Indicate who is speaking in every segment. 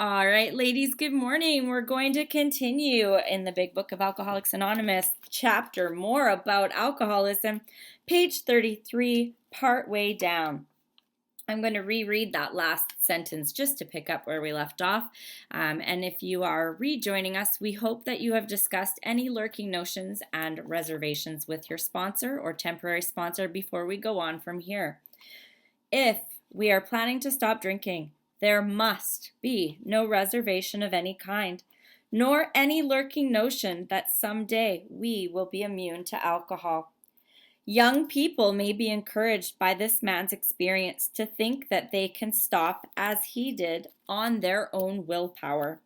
Speaker 1: All right, ladies, good morning. We're going to continue in the Big Book of Alcoholics Anonymous chapter more about alcoholism, page 33, part way down. I'm going to reread that last sentence just to pick up where we left off. And if you are rejoining us, we hope that you have discussed any lurking notions and reservations with your sponsor or temporary sponsor before we go on from here. If we are planning to stop drinking, there must be no reservation of any kind, nor any lurking notion that someday we will be immune to alcohol. Young people may be encouraged by this man's experience to think that they can stop as he did on their own willpower.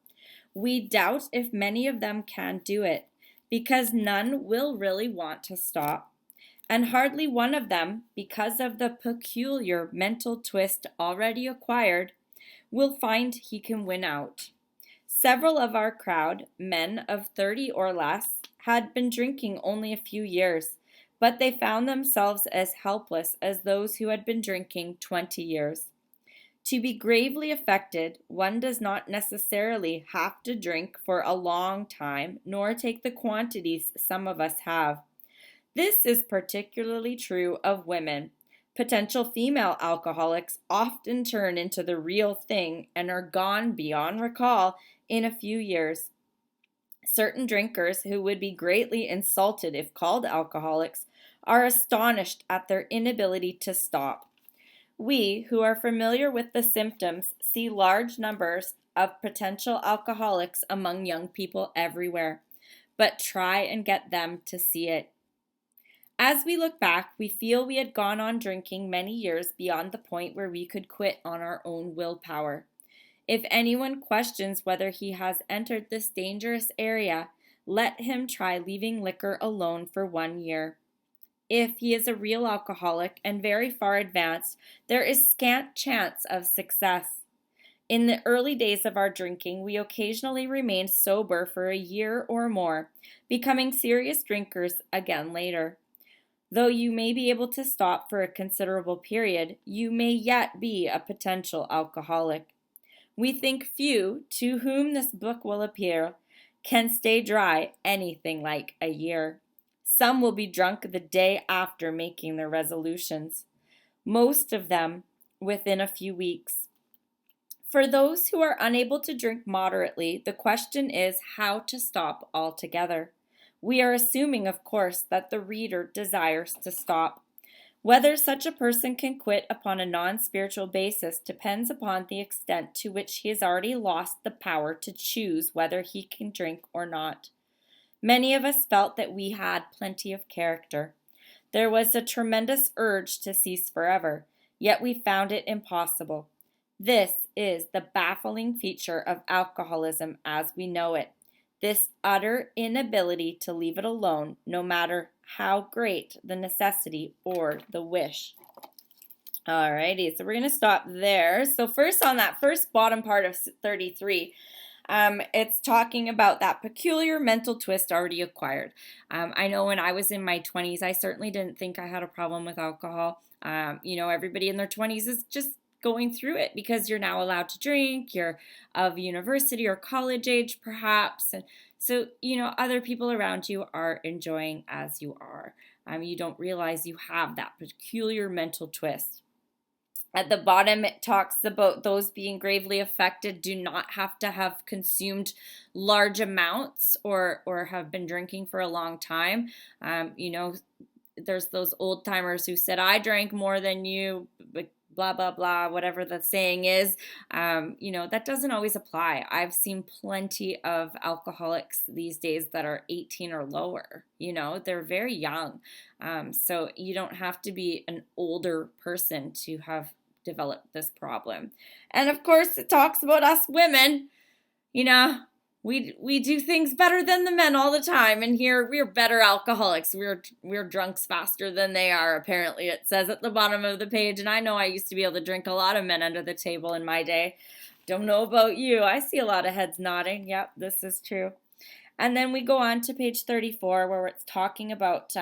Speaker 1: We doubt if many of them can do it, because none will really want to stop. And hardly one of them, because of the peculiar mental twist already acquired, will find he can win out. Several of our crowd, men of 30 or less, had been drinking only a few years, but they found themselves as helpless as those who had been drinking 20 years. To be gravely affected, one does not necessarily have to drink for a long time, nor take the quantities some of us have. This is particularly true of women. Potential female alcoholics often turn into the real thing and are gone beyond recall in a few years. Certain drinkers who would be greatly insulted if called alcoholics are astonished at their inability to stop. We, who are familiar with the symptoms, see large numbers of potential alcoholics among young people everywhere, but try and get them to see it. As we look back, we feel we had gone on drinking many years beyond the point where we could quit on our own willpower. If anyone questions whether he has entered this dangerous area, let him try leaving liquor alone for 1 year. If he is a real alcoholic and very far advanced, there is scant chance of success. In the early days of our drinking, we occasionally remained sober for a year or more, becoming serious drinkers again later. Though you may be able to stop for a considerable period, you may yet be a potential alcoholic. We think few, to whom this book will appeal, can stay dry anything like a year. Some will be drunk the day after making their resolutions, most of them within a few weeks. For those who are unable to drink moderately, the question is how to stop altogether. We are assuming, of course, that the reader desires to stop. Whether such a person can quit upon a non-spiritual basis depends upon the extent to which he has already lost the power to choose whether he can drink or not. Many of us felt that we had plenty of character. There was a tremendous urge to cease forever, yet we found it impossible. This is the baffling feature of alcoholism as we know it. This utter inability to leave it alone, no matter how great the necessity or the wish. Alrighty, so we're going to stop there. So first on that first bottom part of 33, it's talking about that peculiar mental twist already acquired. I know when I was in my 20s, I certainly didn't think I had a problem with alcohol. Everybody in their 20s is just going through it because you're now allowed to drink, you're of university or college age perhaps, and so other people around you are enjoying as you are. You don't realize you have that peculiar mental twist. At the bottom, it talks about those being gravely affected do not have to have consumed large amounts or have been drinking for a long time. There's those old timers who said, I drank more than you, but blah, blah, blah, whatever the saying is, that doesn't always apply. I've seen plenty of alcoholics these days that are 18 or lower. They're very young. So you don't have to be an older person to have developed this problem. And of course, it talks about us women. We do things better than the men all the time, and here we're better alcoholics. We're drunks faster than they are, apparently, it says at the bottom of the page. And I know I used to be able to drink a lot of men under the table in my day. Don't know about you. I see a lot of heads nodding. Yep, this is true. And then we go on to page 34, where it's talking about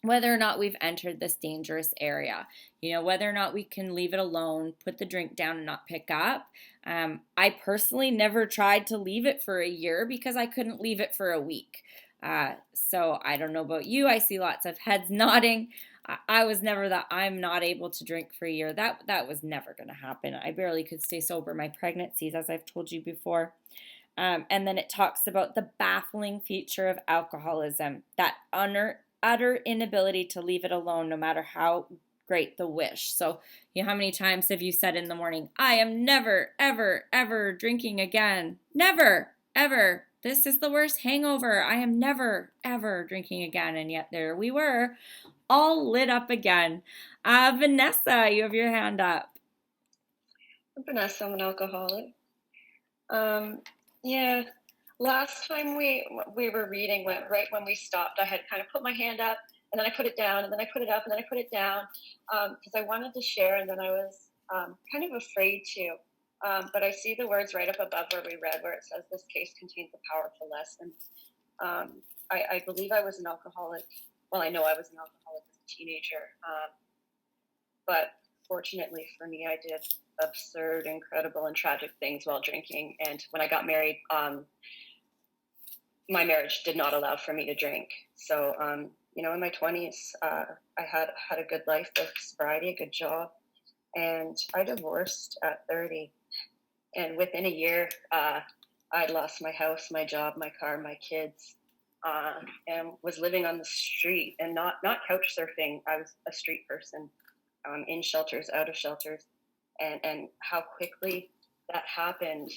Speaker 1: whether or not we've entered this dangerous area, whether or not we can leave it alone, put the drink down and not pick up. I personally never tried to leave it for a year because I couldn't leave it for a week. So I don't know about you. I see lots of heads nodding. I was never that I'm not able to drink for a year. That was never going to happen. I barely could stay sober my pregnancies, as I've told you before. And then it talks about the baffling feature of alcoholism, that utter inability to leave it alone no matter how great the wish. So, how many times have you said in the morning, I am never, ever, ever drinking again? Never, ever. This is the worst hangover. I am never, ever drinking again. And yet there we were, all lit up again. Vanessa, you have your hand up.
Speaker 2: Vanessa, I'm an alcoholic. Yeah, last time we were reading, right when we stopped, I had kind of put my hand up, and then I put it down, and then I put it up, and then I put it down, because I wanted to share, and then I was kind of afraid to. But I see the words right up above where we read, where it says, this case contains a powerful lesson. I believe I was an alcoholic. Well, I know I was an alcoholic as a teenager. But fortunately for me, I did absurd, incredible, and tragic things while drinking. And when I got married, my marriage did not allow for me to drink. So, in my 20s, I had a good life with sobriety, a good job, and I divorced at 30. And within a year, I'd lost my house, my job, my car, my kids, and was living on the street, and not couch surfing. I was a street person, in shelters, out of shelters. And how quickly that happened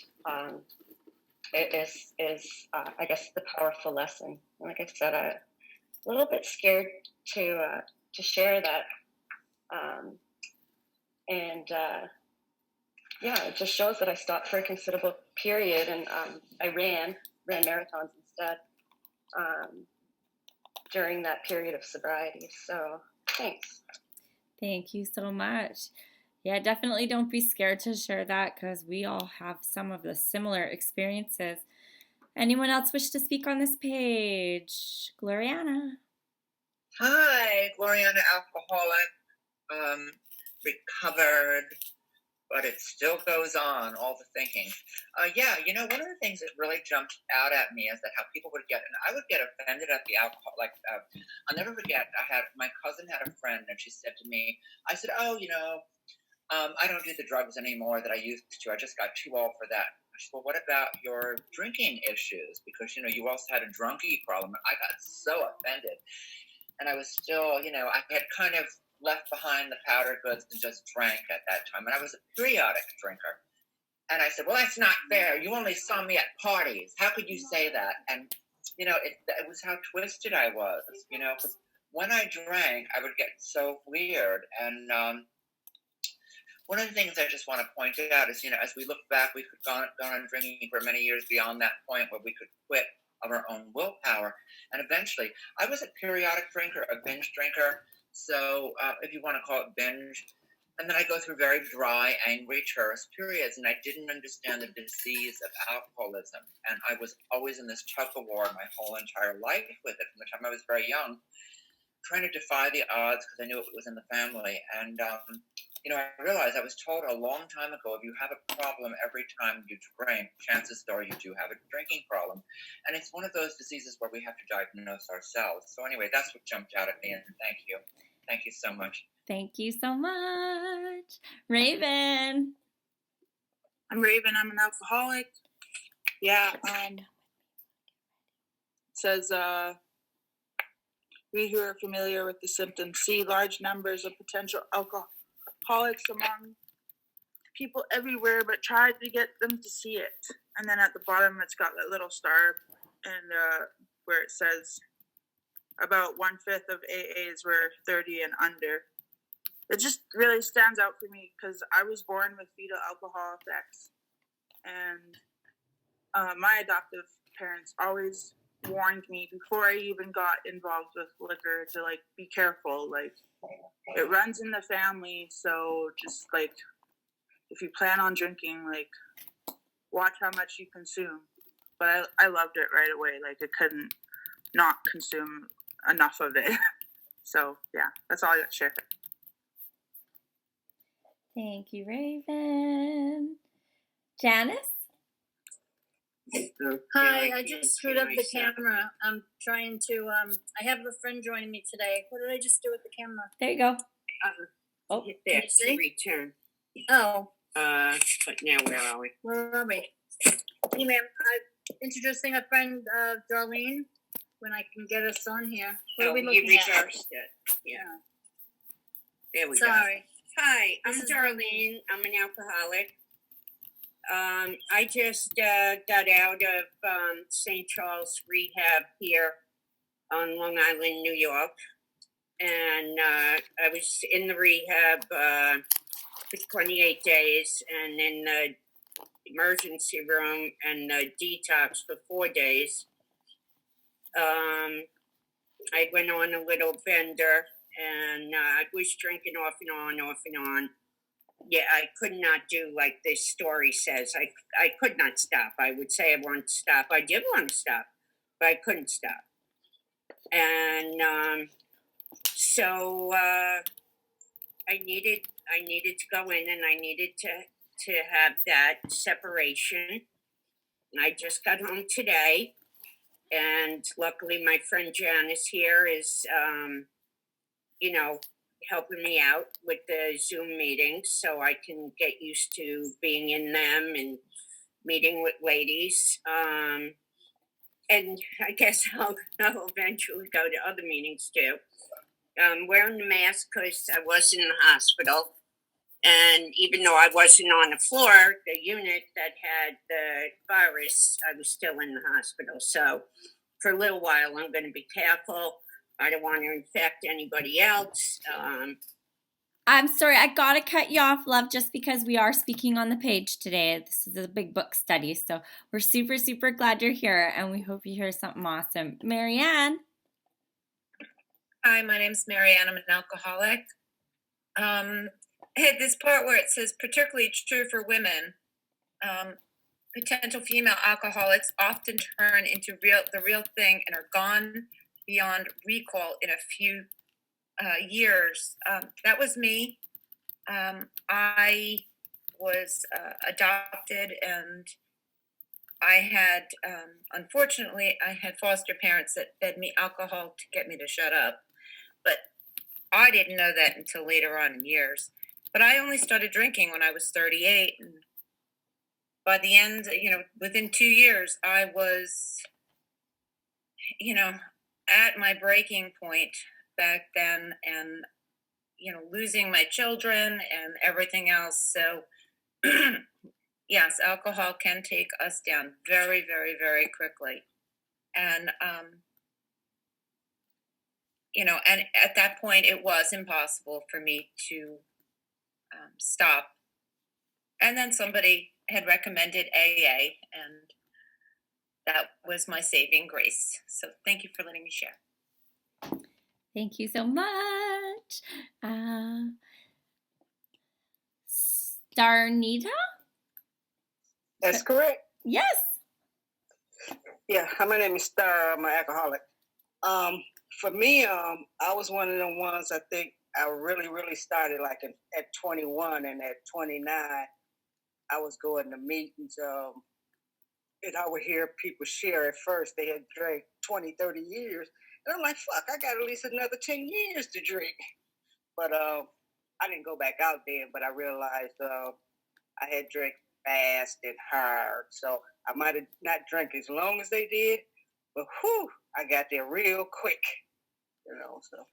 Speaker 2: is I guess, the powerful lesson. And like I said, I'm a little bit scared to share that. It just shows that I stopped for a considerable period, and I ran marathons instead during that period of sobriety. So thanks.
Speaker 1: Thank you so much. Yeah, definitely don't be scared to share that, because we all have some of the similar experiences. Anyone else wish to speak on this page? Gloriana.
Speaker 3: Hi, Gloriana, alcoholic, recovered, but it still goes on, all the thinking. One of the things that really jumped out at me is that how people would get, and I would get offended at the alcohol. I'll never forget, my cousin had a friend, and she said to me, I said, I don't do the drugs anymore that I used to. I just got too old for that. She said, well, what about your drinking issues? Because, you also had a drunkie problem. I got so offended. And I was still, I had kind of left behind the powder goods and just drank at that time. And I was a periodic drinker. And I said, well, that's not fair. You only saw me at parties. How could you say that? And, it was how twisted I was, because when I drank, I would get so weird. And one of the things I just want to point out is, as we look back, we've gone on drinking for many years beyond that point where we could quit of our own willpower. And eventually, I was a periodic drinker, a binge drinker. So if you want to call it binge. And then I go through very dry, angry, terse periods. And I didn't understand the disease of alcoholism. And I was always in this tug of war my whole entire life with it, from the time I was very young, trying to defy the odds because I knew it was in the family. And, I realized I was told a long time ago, if you have a problem every time you drink, chances are you do have a drinking problem. And it's one of those diseases where we have to diagnose ourselves. So anyway, that's what jumped out at me. And thank you. Thank you so much.
Speaker 1: Thank you so much. Raven.
Speaker 4: I'm Raven. I'm an alcoholic. Yeah. It says, we who are familiar with the symptoms see large numbers of potential alcoholics among people everywhere, but try to get them to see it. And then at the bottom, it's got that little star, and where it says about 1/5 of AAs were 30 and under. It just really stands out for me because I was born with fetal alcohol effects, and my adoptive parents always warned me before I even got involved with liquor to be careful. It runs in the family, so just if you plan on drinking, watch how much you consume. But I loved it right away. I couldn't not consume enough of it. So yeah, that's all I got to share.
Speaker 1: Thank you, Raven. Janice?
Speaker 5: Hi, I just screwed up the camera. I'm trying to, I have a friend joining me today. What did I just do with the camera?
Speaker 1: There you go.
Speaker 5: Oh,
Speaker 6: Hit
Speaker 5: can
Speaker 6: there
Speaker 5: you see?
Speaker 6: to return.
Speaker 5: Oh,
Speaker 6: But now where are we?
Speaker 5: where are we? Hey, ma'am, I'm introducing a friend, Darlene, when I can get us on here. What are we
Speaker 6: You
Speaker 5: looking at?
Speaker 6: reversed it. Yeah. There we go.
Speaker 5: Sorry.
Speaker 6: Hi, I'm
Speaker 5: This is
Speaker 6: Darlene. I'm an alcoholic. I just got out of St. Charles Rehab here on Long Island, New York. And I was in the rehab for 28 days and in the emergency room and the detox for 4 days. I went on a little bender and I was drinking off and on. Yeah, I could not do like this story says. I could not stop. I would say I wanted to stop. I did want to stop, but I couldn't stop. And so I needed to go in and I needed to have that separation. And I just got home today, and luckily my friend Janice here is helping me out with the Zoom meetings so I can get used to being in them and meeting with ladies. And I guess I'll eventually go to other meetings too. Wearing the mask because I was in the hospital. And even though I wasn't on the floor, the unit that had the virus, I was still in the hospital. So for a little while, I'm going to be careful. I don't want to infect anybody else.
Speaker 1: I'm sorry, I gotta cut you off, love, just because we are speaking on the page today. This is a big book study, so we're super, super glad you're here, and we hope you hear something awesome. Marianne?
Speaker 7: Hi, my name's Marianne. I'm an alcoholic. I had this part where it says, particularly true for women, potential female alcoholics often turn into the real thing and are gone beyond recall in a few years. That was me. I was adopted, and I had, unfortunately, I had foster parents that fed me alcohol to get me to shut up. But I didn't know that until later on in years. But I only started drinking when I was 38. And by the end, within 2 years, I was, at my breaking point back then, and, losing my children and everything else. So, yes, alcohol can take us down very, very, very quickly. And, and at that point, it was impossible for me to stop. And then somebody had recommended AA, and that was my saving grace. So thank you for letting me share.
Speaker 1: Thank you so much. Starnita?
Speaker 8: That's correct.
Speaker 1: Yes.
Speaker 8: Yeah, my name is Star. I'm an alcoholic. For me, I was one of the ones, I think I really, really started like at 21, and at 29, I was going to meetings, and I would hear people share at first they had drank 20, 30 years. And I'm like, fuck, I got at least another 10 years to drink. But I didn't go back out then, but I realized I had drank fast and hard. So I might have not drank as long as they did, but whew, I got there real quick. So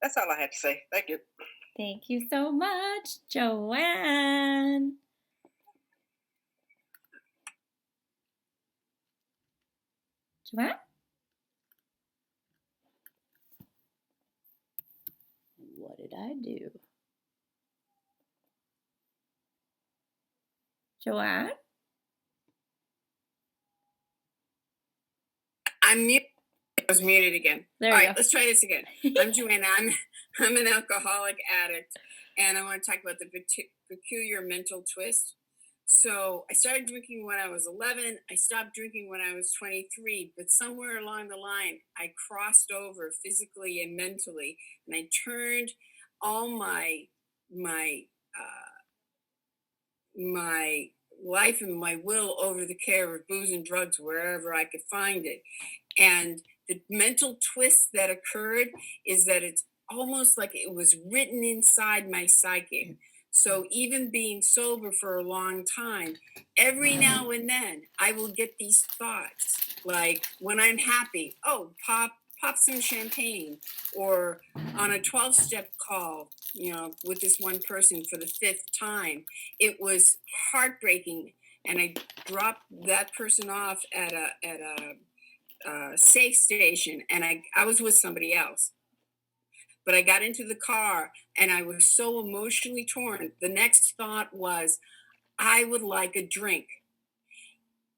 Speaker 8: that's all I have to say. Thank you.
Speaker 1: Thank you so much, Joanne. Joanne? What did I do? Joanne?
Speaker 6: I'm mute. I was muted again.
Speaker 1: There
Speaker 6: All
Speaker 1: you
Speaker 6: right,
Speaker 1: go.
Speaker 6: let's try this again. I'm Joanna. I'm an alcoholic addict, and I want to talk about the peculiar mental twist. So I started drinking when I was 11. I stopped drinking when I was 23. But somewhere along the line, I crossed over physically and mentally, and I turned all my my life and my will over the care of booze and drugs wherever I could find it. And the mental twist that occurred is that it's almost like it was written inside my psyche. So even being sober for a long time, every now and then I will get these thoughts like when I'm happy, oh, pop some champagne, or on a 12-step call, with this one person for the 5th time. It was heartbreaking, and I dropped that person off at a safe station, and I was with somebody else. But I got into the car and I was so emotionally torn. The next thought was, I would like a drink.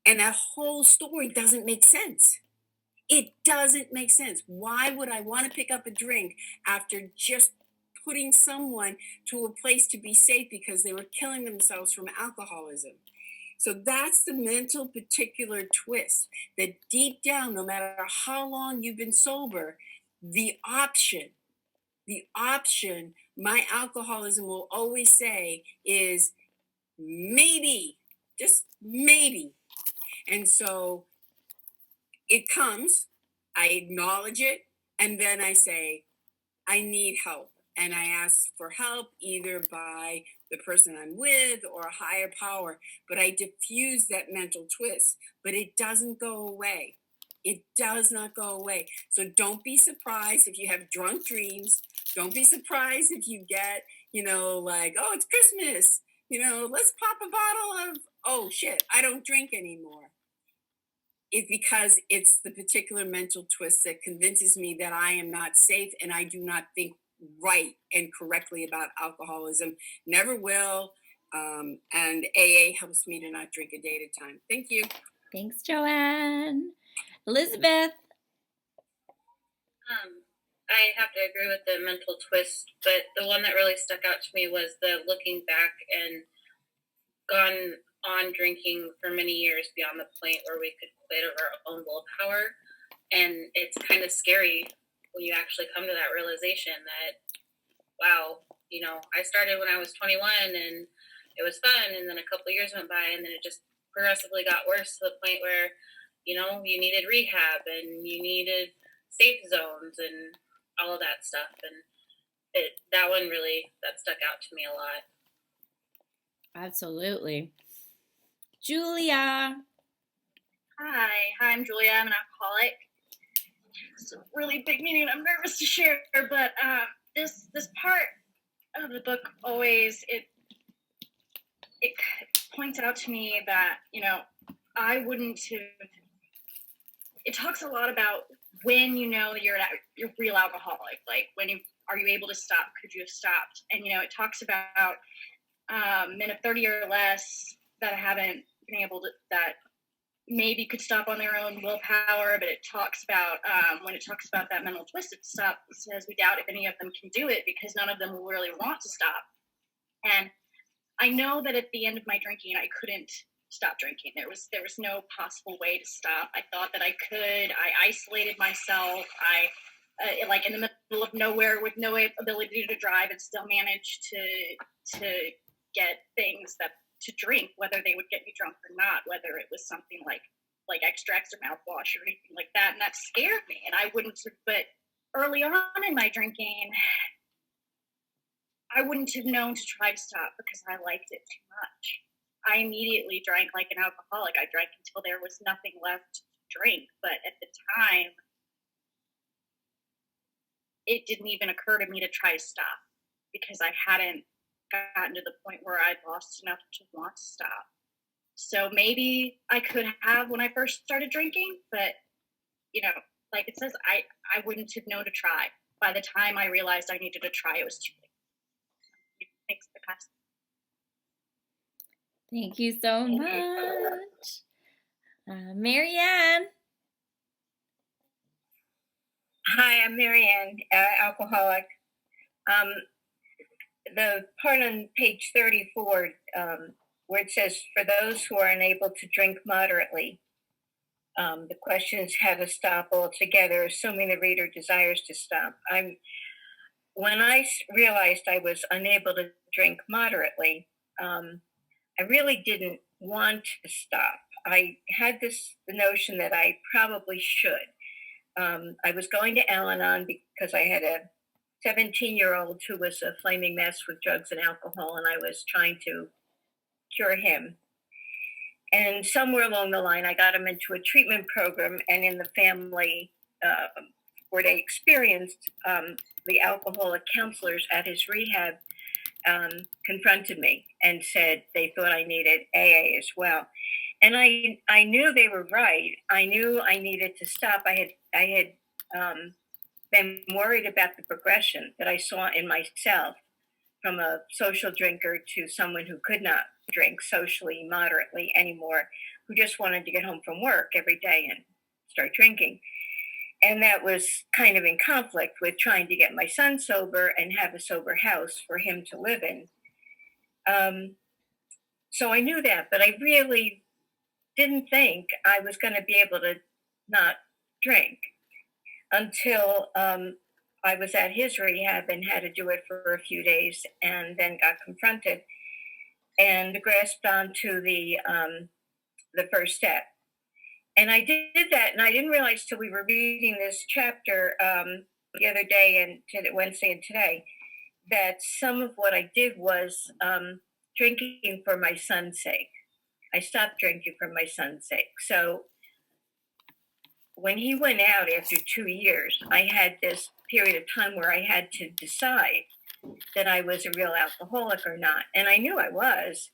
Speaker 6: And that whole story doesn't make sense. It doesn't make sense. Why would I want to pick up a drink after just putting someone to a place to be safe because they were killing themselves from alcoholism? So that's the mental particular twist, that deep down, no matter how long you've been sober, the option, my alcoholism will always say is maybe, just maybe. And so it comes, I acknowledge it, and then I say, I need help. And I ask for help either by the person I'm with or a higher power, but I diffuse that mental twist, but it doesn't go away. It does not go away. So don't be surprised if you have drunk dreams. Don't be surprised if you get, like, oh, it's Christmas, let's pop a bottle of, oh shit, I don't drink anymore. It's because it's the particular mental twist that convinces me that I am not safe and I do not think right and correctly about alcoholism. Never will. And AA helps me to not drink a day at a time. Thank you.
Speaker 1: Thanks, Joanne. Elizabeth.
Speaker 2: I have to agree with the mental twist, but the one that really stuck out to me was the looking back and gone on drinking for many years beyond the point where we could quit of our own willpower. And it's kind of scary when you actually come to that realization that, wow, I started when I was 21 and it was fun. And then a couple of years went by and then it just progressively got worse to the point where, you needed rehab and you needed safe zones and all of that stuff. And that one really, that stuck out to me a lot.
Speaker 1: Absolutely. Julia.
Speaker 9: Hi, I'm Julia. I'm an alcoholic. It's a really big meeting. I'm nervous to share, but this part of the book always it points out to me that I wouldn't have. It talks a lot about when you're a real alcoholic, like are you able to stop? Could you have stopped? And it talks about men of 30 or less that haven't been able to, that maybe could stop on their own willpower, but it talks about when it talks about that mental twist, it says we doubt if any of them can do it because none of them will really want to stop. And I know that at the end of my drinking, I couldn't stop drinking. There was no possible way to stop. I thought that I could. I isolated myself. I like in the middle of nowhere with no ability to drive and still managed to get things to drink, whether they would get me drunk or not, whether it was something like extracts or mouthwash or anything like that. And that scared me. And I wouldn't have, but early on in my drinking, I wouldn't have known to try to stop because I liked it too much. I immediately drank like an alcoholic. I drank until there was nothing left to drink. But at the time, it didn't even occur to me to try to stop because I hadn't gotten to the point where I'd lost enough to want to stop. So maybe I could have when I first started drinking, but like it says, I wouldn't have known to try. By the time I realized I needed to try, it was too late. Thanks for passing.
Speaker 1: Thank you so much. Marianne.
Speaker 10: Hi, I'm Marianne, alcoholic. The part on page 34 where it says, for those who are unable to drink moderately. The question is how to stop altogether, assuming the reader desires to stop. When I realized I was unable to drink moderately, I really didn't want to stop. I had the notion that I probably should. I was going to Al-Anon because I had a 17-year-old who was a flaming mess with drugs and alcohol, and I was trying to cure him. And somewhere along the line, I got him into a treatment program, and in the family where they experienced, the alcoholic counselors at his rehab confronted me and said they thought I needed AA as well. And I knew they were right. I knew I needed to stop. I had been worried about the progression that I saw in myself from a social drinker to someone who could not drink socially moderately anymore, who just wanted to get home from work every day and start drinking. And that was kind of in conflict with trying to get my son sober and have a sober house for him to live in. So I knew that, but I really didn't think I was going to be able to not drink until I was at his rehab and had to do it for a few days, and then got confronted and grasped onto the first step. And I did that, and I didn't realize till we were reading this chapter the other day and Wednesday and today that some of what I did was drinking for my son's sake. I stopped drinking for my son's sake. So when he went out after 2 years, I had this period of time where I had to decide that I was a real alcoholic or not. And I knew I was,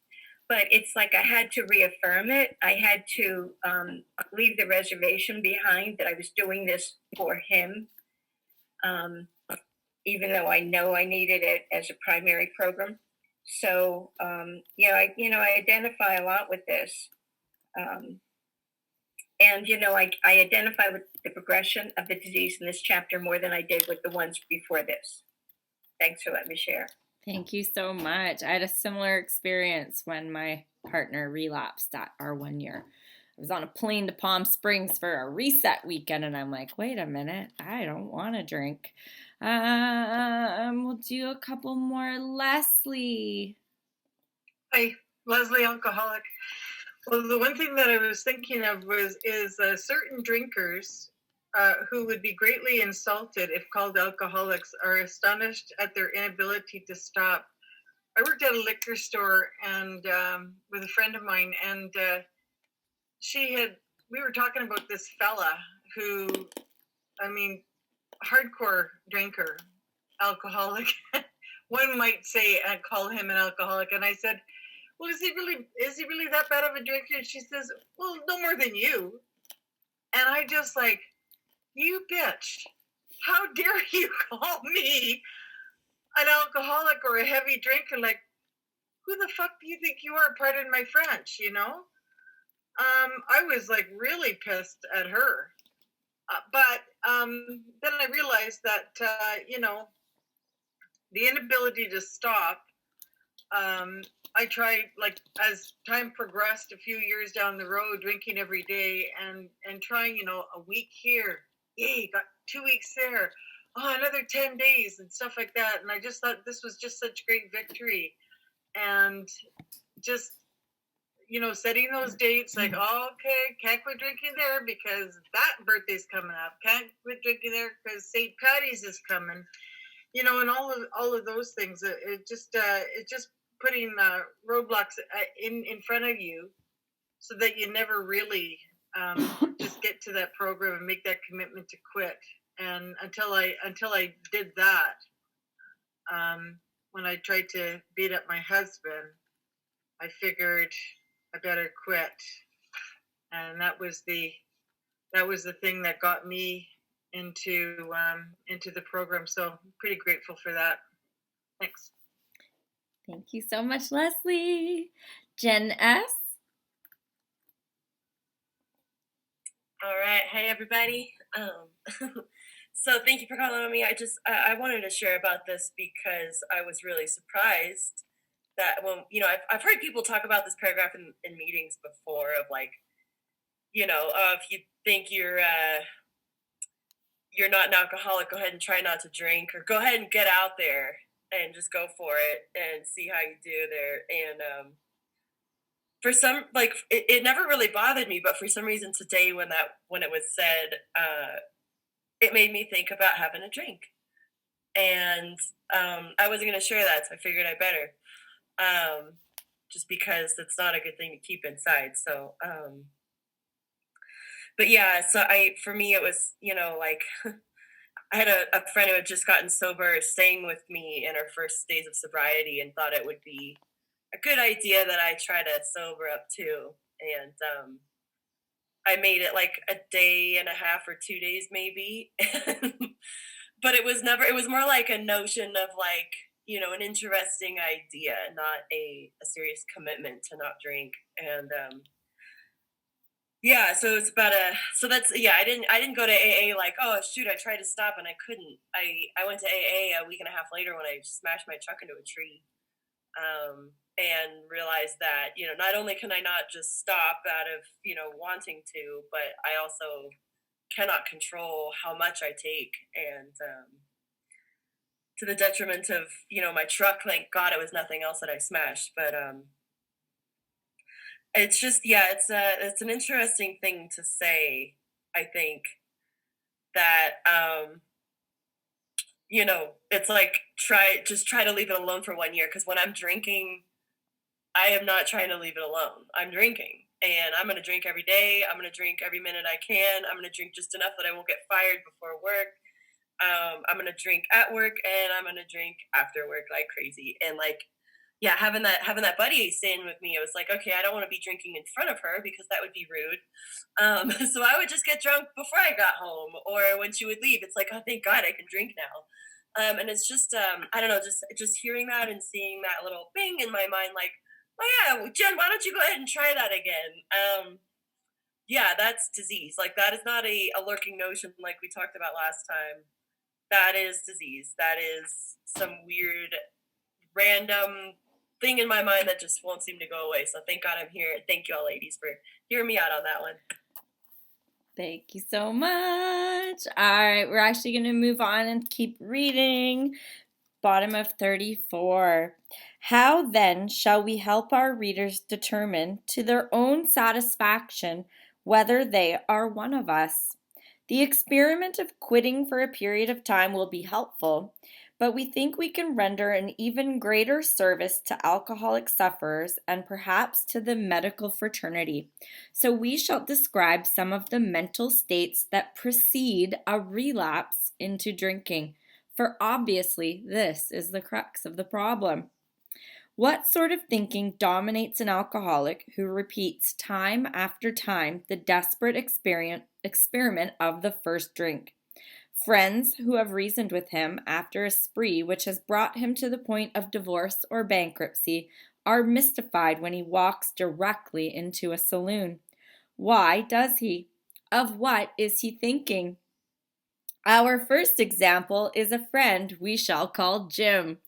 Speaker 10: but it's like I had to reaffirm it. I had to leave the reservation behind that I was doing this for him, even though I know I needed it as a primary program. So, I identify a lot with this. And, I identify with the progression of the disease in this chapter more than I did with the ones before this. Thanks for letting me share.
Speaker 1: Thank you so much. I had a similar experience when my partner relapsed at our 1 year. I was on a plane to Palm Springs for a reset weekend, and I'm like, wait a minute, I don't want to drink. We'll do a couple more. Leslie.
Speaker 11: Hi, Leslie, alcoholic. Well, the one thing that I was thinking of is certain drinkers who would be greatly insulted if called alcoholics are astonished at their inability to stop. I worked at a liquor store and with a friend of mine, and we were talking about this fella who, hardcore drinker, alcoholic. One might say, I call him an alcoholic, and I said, well, is he really that bad of a drinker? And she says, well, no more than you. And I just like, you bitch, how dare you call me an alcoholic or a heavy drinker? Like, who the fuck do you think you are? Pardon my French, I was like really pissed at her. But then I realized that, the inability to stop, I tried, like, as time progressed a few years down the road, drinking every day and trying, a week here. Yay, got 2 weeks there. Oh, another 10 days and stuff like that. And I just thought this was just such great victory. And just, setting those dates, like, oh, okay, can't quit drinking there because that birthday's coming up. Can't quit drinking there because St. Patty's is coming. And all of those things. It just putting roadblocks in front of you so that you never really just get to that program and make that commitment to quit. And until I did that, when I tried to beat up my husband, I figured I better quit. And that was the thing that got me into the program. So I'm pretty grateful for that. Thanks.
Speaker 1: Thank you so much, Leslie. Jen S.
Speaker 12: All right. Hey, everybody. So thank you for calling on me. I wanted to share about this because I was really surprised that, well, I've heard people talk about this paragraph in meetings before of like, if you think you're not an alcoholic, go ahead and try not to drink, or go ahead and get out there and just go for it and see how you do there. And for some, like, it never really bothered me, but for some reason today when it was said, it made me think about having a drink. And I wasn't going to share that, so I figured I better, just because it's not a good thing to keep inside. So but yeah, so for me it was, like, I had a friend who had just gotten sober staying with me in her first days of sobriety, and thought it would be a good idea that I try to sober up too. And I made it like a day and a half or 2 days maybe. But it was more like a notion of like, an interesting idea, not a serious commitment to not drink. And yeah, so it's about so that's, yeah, I didn't go to AA like, oh shoot, I tried to stop and I couldn't. I went to AA a week and a half later when I smashed my truck into a tree, and realized that, not only can I not just stop out of, wanting to, but I also cannot control how much I take. And to the detriment of, my truck, thank God it was nothing else that I smashed. But it's just, yeah, it's an interesting thing to say, I think, that it's like try to leave it alone for 1 year, because when I'm drinking, I am not trying to leave it alone. I'm drinking, and I'm going to drink every day. I'm going to drink every minute I can. I'm going to drink just enough that I won't get fired before work. I'm going to drink at work, and I'm going to drink after work like crazy. And like, yeah, having that buddy staying with me, it was like, okay, I don't want to be drinking in front of her because that would be rude. So I would just get drunk before I got home, or when she would leave. It's like, oh, thank God I can drink now. And it's just, I don't know, just hearing that and seeing that little bing in my mind, like, oh yeah, well, Jen, why don't you go ahead and try that again? Yeah, that's disease. Like, that is not a lurking notion like we talked about last time. That is disease. That is some weird, random thing in my mind that just won't seem to go away. So thank God I'm here. Thank you all, ladies, for hearing me out on that one.
Speaker 1: Thank you so much. All right, we're actually going to move on and keep reading. Bottom of 34. How then shall we help our readers determine to their own satisfaction whether they are one of us? The experiment of quitting for a period of time will be helpful, but we think we can render an even greater service to alcoholic sufferers and perhaps to the medical fraternity. So we shall describe some of the mental states that precede a relapse into drinking, for obviously this is the crux of the problem. What sort of thinking dominates an alcoholic who repeats time after time the desperate experiment of the first drink? Friends who have reasoned with him after a spree which has brought him to the point of divorce or bankruptcy are mystified when he walks directly into a saloon. Why does he? Of what is he thinking? Our first example is a friend we shall call Jim.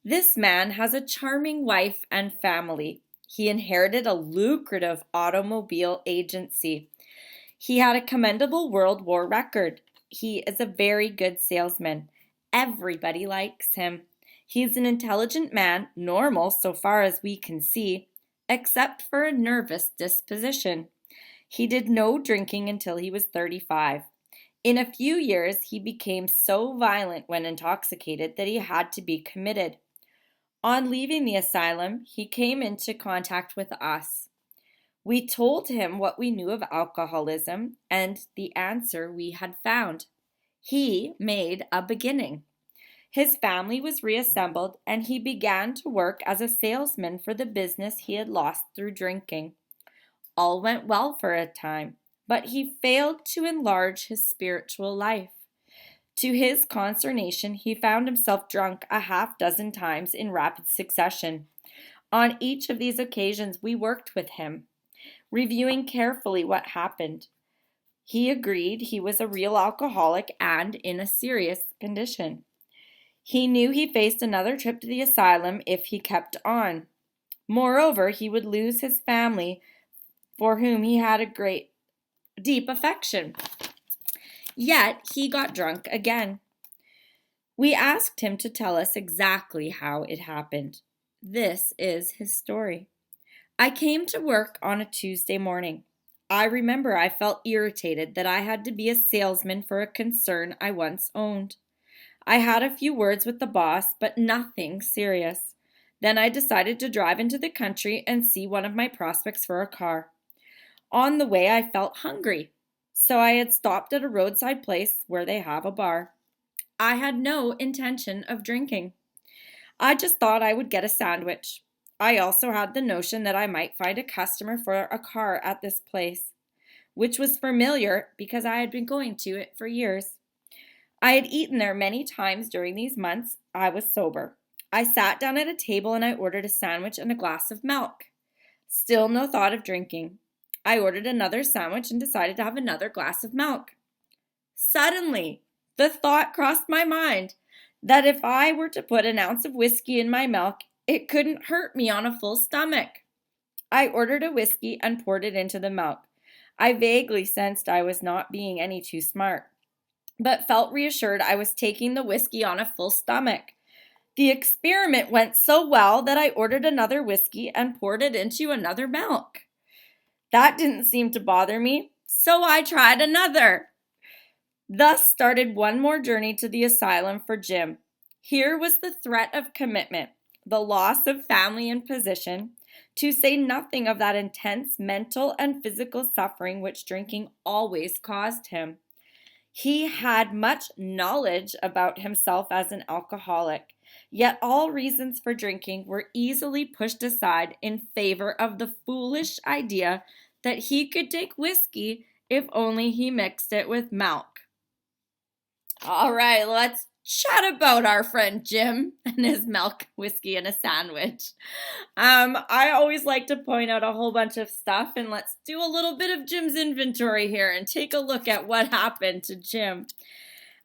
Speaker 1: This man has a charming wife and family. He inherited a lucrative automobile agency. He had a commendable World War record. He is a very good salesman. Everybody likes him. He is an intelligent man, normal so far as we can see, except for a nervous disposition. He did no drinking until he was 35. In a few years, he became so violent when intoxicated that he had to be committed. On leaving the asylum, he came into contact with us. We told him what we knew of alcoholism and the answer we had found. He made a beginning. His family was reassembled and he began to work as a salesman for the business he had lost through drinking. All went well for a time, but he failed to enlarge his spiritual life. To his consternation, he found himself drunk a half-dozen times in rapid succession. On each of these occasions, we worked with him, reviewing carefully what happened. He agreed he was a real alcoholic and in a serious condition. He knew he faced another trip to the asylum if he kept on. Moreover, he would lose his family, for whom he had a great, deep affection. Yet he got drunk again. We asked him to tell us exactly how it happened. This is his story. I came to work on a Tuesday morning. I remember I felt irritated that I had to be a salesman for a concern I once owned. I had a few words with the boss, but nothing serious. Then I decided to drive into the country and see one of my prospects for a car. On the way, I felt hungry, so I had stopped at a roadside place where they have a bar. I had no intention of drinking. I just thought I would get a sandwich. I also had the notion that I might find a customer for a car at this place, which was familiar because I had been going to it for years. I had eaten there many times during these months. I was sober. I sat down at a table and I ordered a sandwich and a glass of milk. Still no thought of drinking. I ordered another sandwich and decided to have another glass of milk. Suddenly, the thought crossed my mind that if I were to put an ounce of whiskey in my milk, it couldn't hurt me on a full stomach. I ordered a whiskey and poured it into the milk. I vaguely sensed I was not being any too smart, but felt reassured I was taking the whiskey on a full stomach. The experiment went so well that I ordered another whiskey and poured it into another milk. That didn't seem to bother me, so I tried another. Thus started one more journey to the asylum for Jim. Here was the threat of commitment, the loss of family and position, to say nothing of that intense mental and physical suffering which drinking always caused him. He had much knowledge about himself as an alcoholic, yet all reasons for drinking were easily pushed aside in favor of the foolish idea that he could take whiskey if only he mixed it with milk. All right, let's chat about our friend Jim and his milk, whiskey, and a sandwich. I always like to point out a whole bunch of stuff, and let's do a little bit of Jim's inventory here and take a look at what happened to Jim.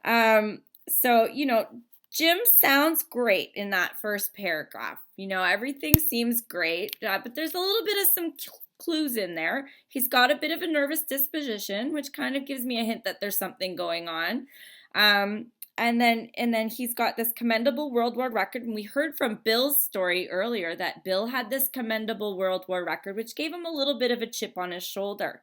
Speaker 1: Jim sounds great in that first paragraph. Everything seems great, but there's a little bit of some clues in there. He's got a bit of a nervous disposition, which kind of gives me a hint that there's something going on. And then he's got this commendable World War record. And we heard from Bill's story earlier that Bill had this commendable World War record, which gave him a little bit of a chip on his shoulder.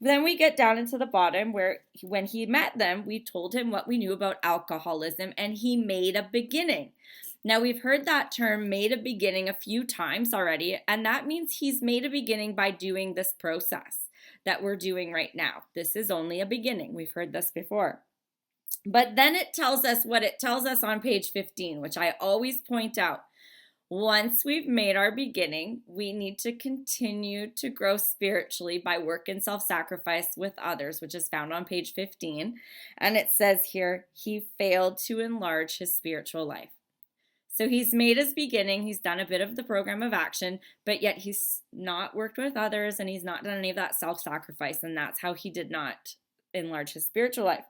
Speaker 1: Then we get down into the bottom where when he met them, we told him what we knew about alcoholism, and he made a beginning. Now, we've heard that term made a beginning a few times already, and that means he's made a beginning by doing this process that we're doing right now. This is only a beginning. We've heard this before. But then it tells us what it tells us on page 15, which I always point out. Once we've made our beginning, we need to continue to grow spiritually by work and self-sacrifice with others, which is found on page 15. And it says here, he failed to enlarge his spiritual life. So he's made his beginning, he's done a bit of the program of action, but yet he's not worked with others and he's not done any of that self-sacrifice, and that's how he did not enlarge his spiritual life.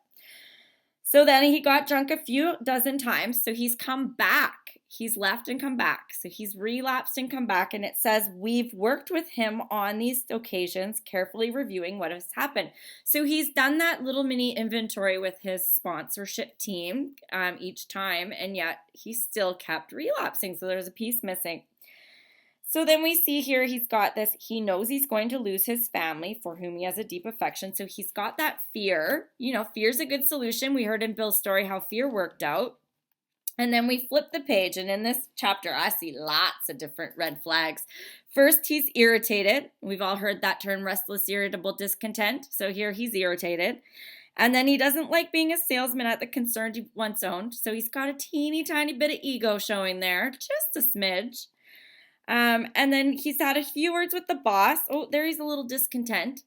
Speaker 1: So then he got drunk a few dozen times, so he's come back. He's left and come back. So he's relapsed and come back, and it says we've worked with him on these occasions, carefully reviewing what has happened. So he's done that little mini inventory with his sponsorship team each time, and yet he still kept relapsing, so there's a piece missing. So then we see here he's got this, he knows he's going to lose his family for whom he has a deep affection. So he's got that fear. Fear's a good solution. We heard in Bill's story how fear worked out. And then we flip the page, and in this chapter, I see lots of different red flags. First, he's irritated. We've all heard that term, restless, irritable, discontent. So here he's irritated. And then he doesn't like being a salesman at the concern he once owned. So he's got a teeny tiny bit of ego showing there, just a smidge. And then he's had a few words with the boss. Oh, there he's a little discontent.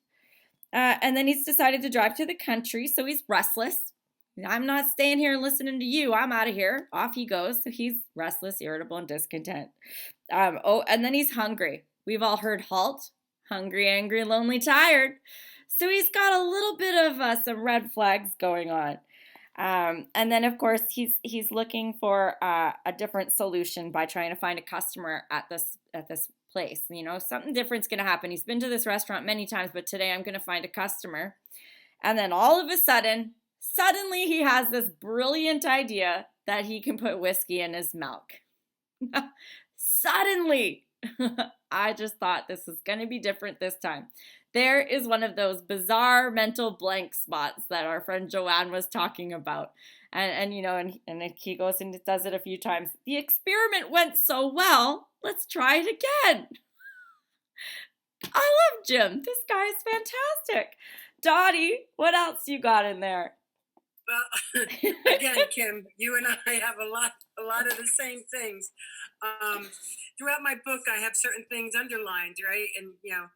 Speaker 1: And then he's decided to drive to the country, so he's restless. I'm not staying here and listening to you. I'm out of here. Off he goes. So he's restless, irritable, and discontent. And then he's hungry. We've all heard HALT. Hungry, angry, lonely, tired. So he's got a little bit of some red flags going on. And then, of course, he's looking for a different solution by trying to find a customer at this place. You know, something different's going to happen. He's been to this restaurant many times, but today I'm going to find a customer. And then all of a sudden, suddenly he has this brilliant idea that he can put whiskey in his milk. Suddenly, I just thought this was going to be different this time. There is one of those bizarre mental blank spots that our friend Joanne was talking about. And you know, and he goes and does it a few times. The experiment went so well, let's try it again. I love Jim. This guy is fantastic. Dottie, what else you got in there?
Speaker 13: Well, again, Kim, you and I have a lot of the same things. Throughout my book, I have certain things underlined, right? And, you know,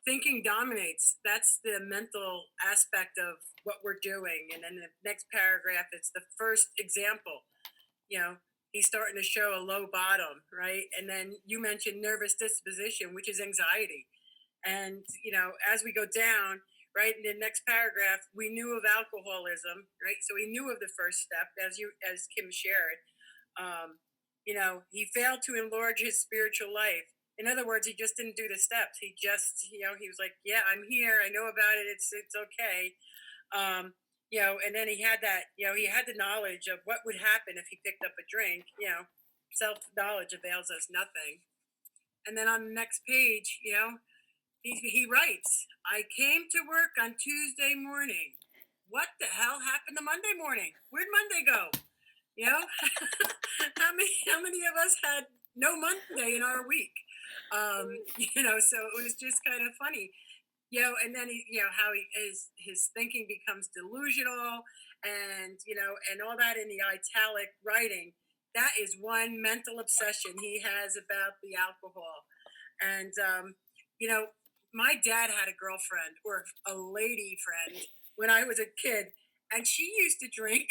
Speaker 13: thinking dominates. That's the mental aspect of what we're doing. And then the next paragraph, it's the first example. You know, he's starting to show a low bottom, right? And then you mentioned nervous disposition, which is anxiety. And, you know, as we go down, right, in the next paragraph, we knew of alcoholism, right? So he knew of the first step, as Kim shared. You know, he failed to enlarge his spiritual life. In other words, he just didn't do the steps. He just, you know, he was like, yeah, I'm here. I know about it. It's okay. You know, and then he had that, you know, he had the knowledge of what would happen if he picked up a drink. You know, self-knowledge avails us nothing. And then on the next page, you know, he writes, I came to work on Tuesday morning. What the hell happened to Monday morning? Where'd Monday go? You know, how many of us had no Monday in our week? You know, so it was just kind of funny. You know, and then you know how his thinking becomes delusional, and you know, and all that in the italic writing. That is one mental obsession he has about the alcohol, and you know, my dad had a girlfriend or a lady friend when I was a kid, and she used to drink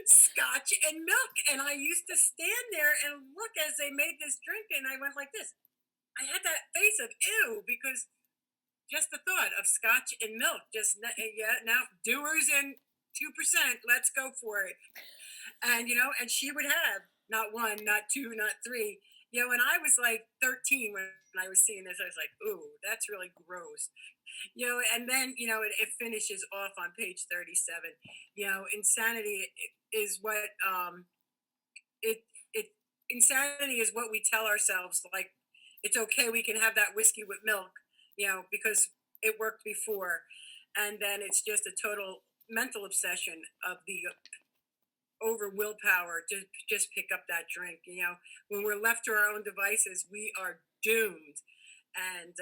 Speaker 13: scotch and milk, and I used to stand there and look as they made this drink, and I went like this. I had that face of ew because just the thought of scotch and milk, just yeah, now doers and 2%, let's go for it. And you know, and she would have not one, not two, not three. You know, when I was like 13 when I was seeing this, I was like, ooh, that's really gross. You know, and then you know it finishes off on page 37. You know, insanity is what it insanity is what we tell ourselves, like it's okay, we can have that whiskey with milk, you know, because it worked before. And then it's just a total mental obsession of the over willpower to just pick up that drink. You know, when we're left to our own devices, we are doomed. And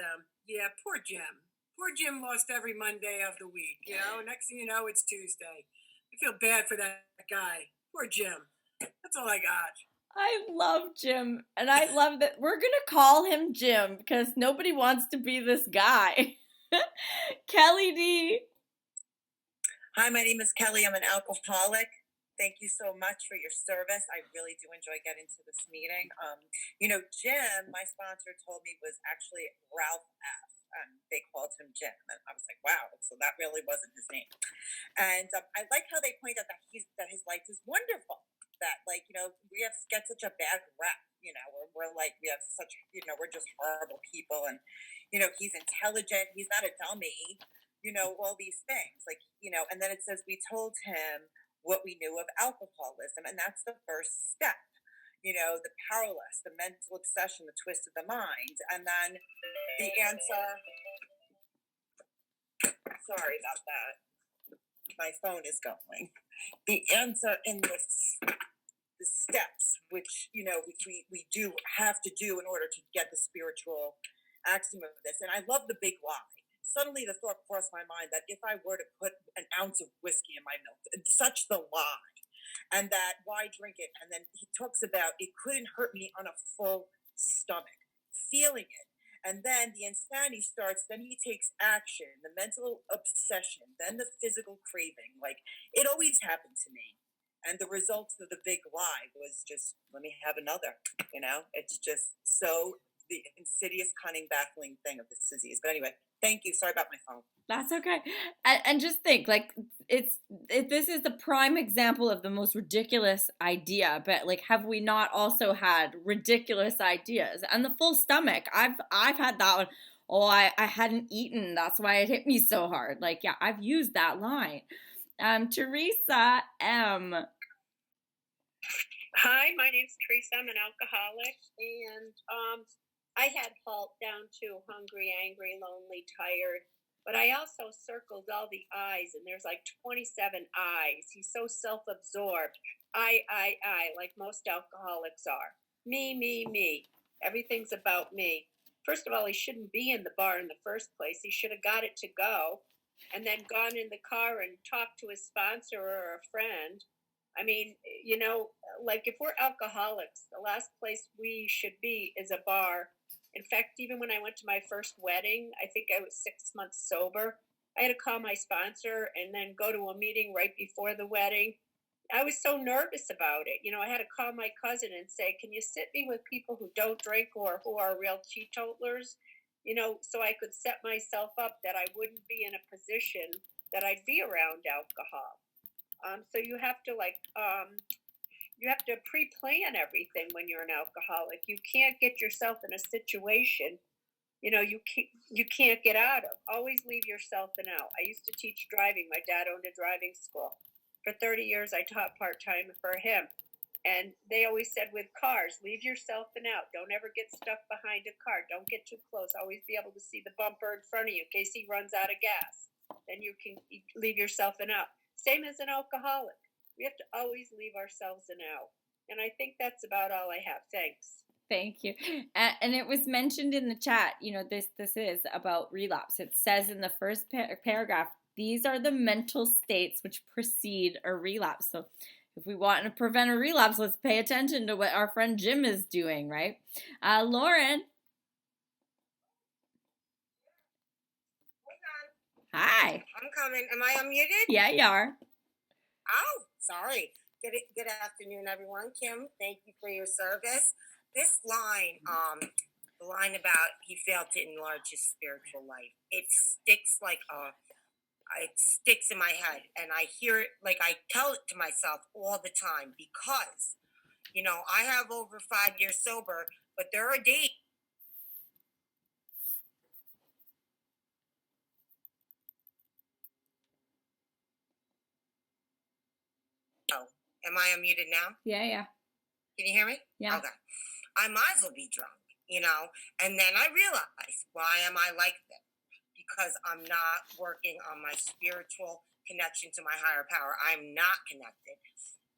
Speaker 13: yeah, poor Jim. Poor Jim lost every Monday of the week. You know, next thing you know, it's Tuesday. I feel bad for that guy. Poor Jim. That's all I got.
Speaker 1: I love Jim, and I love that we're going to call him Jim because nobody wants to be this guy. Kelly D.
Speaker 14: Hi, my name is Kelly. I'm an alcoholic. Thank you so much for your service. I really do enjoy getting to this meeting. You know, Jim, my sponsor told me was actually Ralph F. They called him Jim, and I was like, wow, so that really wasn't his name. And I like how they point out that his life is wonderful. That, like, you know, we get such a bad rep. You know, we're like, we have such, you know, we're just horrible people. And you know, he's intelligent. He's not a dummy. You know, all these things, like, you know. And then it says we told him what we knew of alcoholism, and that's the first step. You know, the powerless, the mental obsession, the twist of the mind, and then the answer. Sorry about that. My phone is going. The answer in the steps, which you know we do have to do in order to get the spiritual axiom of this. And I love the big lie. Suddenly the thought crossed my mind that if I were to put an ounce of whiskey in my milk, such the lie, and that why drink it? And then he talks about it couldn't hurt me on a full stomach, feeling it. And then the insanity starts, then he takes action, the mental obsession, then the physical craving. Like, it always happened to me. And the results of the big lie was just, let me have another, you know? It's just so the insidious, cunning, baffling thing of this disease. But anyway, thank you. Sorry about my phone.
Speaker 1: That's okay. And just think, like, this is the prime example of the most ridiculous idea, but like, have we not also had ridiculous ideas? And the full stomach, I've had that one. Oh, I hadn't eaten, that's why it hit me so hard. Like, yeah, I've used that line. Teresa M.
Speaker 15: Hi, my name's Teresa. I'm an alcoholic, and I had HALT down to hungry, angry, lonely, tired. But I also circled all the I's, and there's like 27 I's. He's so self-absorbed. I, like most alcoholics are. Me. Everything's about me. First of all, he shouldn't be in the bar in the first place. He should have got it to go and then gone in the car and talked to his sponsor or a friend. I mean, you know, like if we're alcoholics, the last place we should be is a bar. In fact, even when I went to my first wedding, I think I was 6 months sober. I had to call my sponsor and then go to a meeting right before the wedding. I was so nervous about it. You know, I had to call my cousin and say, can you sit me with people who don't drink or who are real teetotalers? You know, so I could set myself up that I wouldn't be in a position that I'd be around alcohol. So you have to you have to pre-plan everything when you're an alcoholic. You can't get yourself in a situation, you know, you can't get out of. Always leave yourself an out. I used to teach driving. My dad owned a driving school. For 30 years, I taught part-time for him. And they always said with cars, leave yourself an out. Don't ever get stuck behind a car. Don't get too close. Always be able to see the bumper in front of you in case he runs out of gas. Then you can leave yourself an out. Same as an alcoholic. We have to always leave ourselves an out. And I think that's about all I have. Thanks.
Speaker 1: Thank you. And it was mentioned in the chat, you know, this is about relapse. It says in the first paragraph, these are the mental states which precede a relapse. So if we want to prevent a relapse, let's pay attention to what our friend Jim is doing, right? Lauren. Hi.
Speaker 6: I'm coming. Am I unmuted?
Speaker 1: Yeah, you are.
Speaker 6: Oh, sorry. Good afternoon, everyone. Kim, thank you for your service. This line, the line about he failed to enlarge his spiritual life, it sticks it sticks in my head, and I hear it, like I tell it to myself all the time because, you know, I have over 5 years sober, but there are days. Oh, am I unmuted now?
Speaker 1: Yeah.
Speaker 6: Can you hear me?
Speaker 1: Yeah.
Speaker 6: Okay. I might as well be drunk, you know, and then I realize, why am I like this? Because I'm not working on my spiritual connection to my higher power. I'm not connected.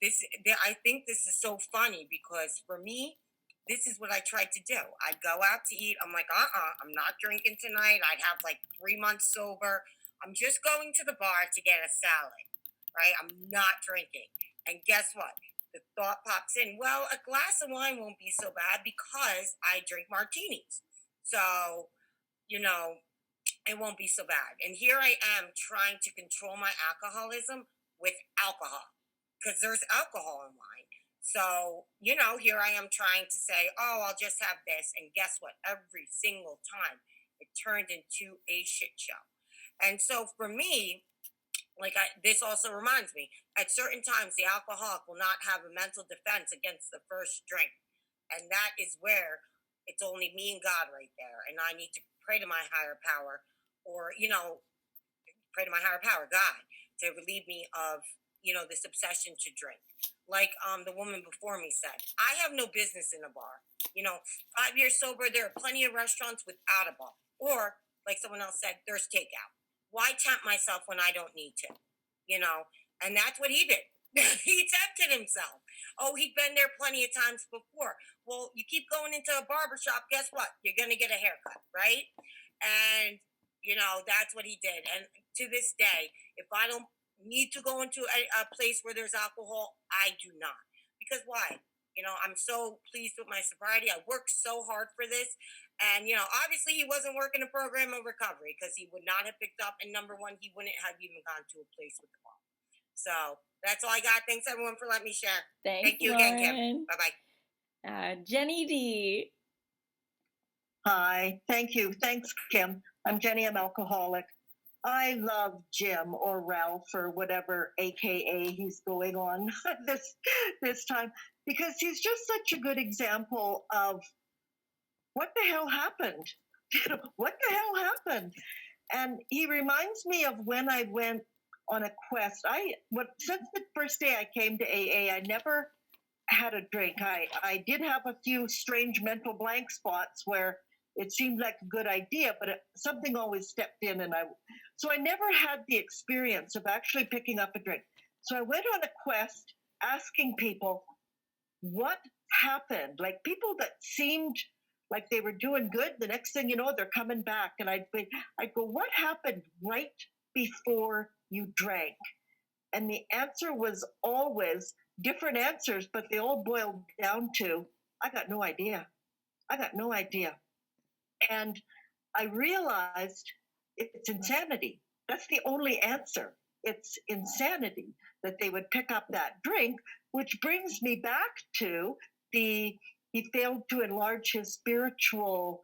Speaker 6: I think this is so funny because for me, this is what I tried to do. I go out to eat. I'm like, I'm not drinking tonight. I'd have like 3 months sober. I'm just going to the bar to get a salad, right? I'm not drinking. And guess what? The thought pops in, well, a glass of wine won't be so bad because I drink martinis. So, you know, it won't be so bad. And here I am trying to control my alcoholism with alcohol because there's alcohol in wine. So, you know, here I am trying to say, oh, I'll just have this. And guess what? Every single time it turned into a shit show. And so for me, this also reminds me, at certain times, the alcoholic will not have a mental defense against the first drink. And that is where it's only me and God right there. And I need to pray to my higher power or, you know, pray to my higher power, God, to relieve me of, you know, this obsession to drink. Like the woman before me said, I have no business in a bar. You know, 5 years sober, there are plenty of restaurants without a bar. Or, like someone else said, there's takeout. Why tempt myself when I don't need to? You know, and that's what he did. He tempted himself. Oh, he'd been there plenty of times before. Well, you keep going into a barbershop, guess what? You're going to get a haircut, right? And, you know, that's what he did. And to this day, if I don't need to go into a place where there's alcohol, I do not. Because why? You know, I'm so pleased with my sobriety. I worked so hard for this. And, you know, obviously he wasn't working a program of recovery because he would not have picked up. And number one, he wouldn't have even gone to a place with the ball. So that's all I got. Thanks, everyone, for letting me share. Thank you
Speaker 1: Lauren.
Speaker 6: again, Kim. Bye-bye.
Speaker 1: Jenny D.
Speaker 16: Hi. Thank you. Thanks, Kim. I'm Jenny. I'm alcoholic. I love Jim or Ralph or whatever AKA he's going on this time, because he's just such a good example of what the hell happened. What the hell happened? And he reminds me of when I went on a quest. Since the first day I came to AA, I never had a drink. I did have a few strange mental blank spots where it seemed like a good idea, but something always stepped in, so I never had the experience of actually picking up a drink. So I went on a quest asking people what happened, like people that seemed like they were doing good. The next thing you know, they're coming back, and I'd go, what happened right before you drank? And the answer was always different answers, but they all boiled down to, I got no idea. I got no idea. And I realized it's insanity. That's the only answer. It's insanity that they would pick up that drink, which brings me back to he failed to enlarge his spiritual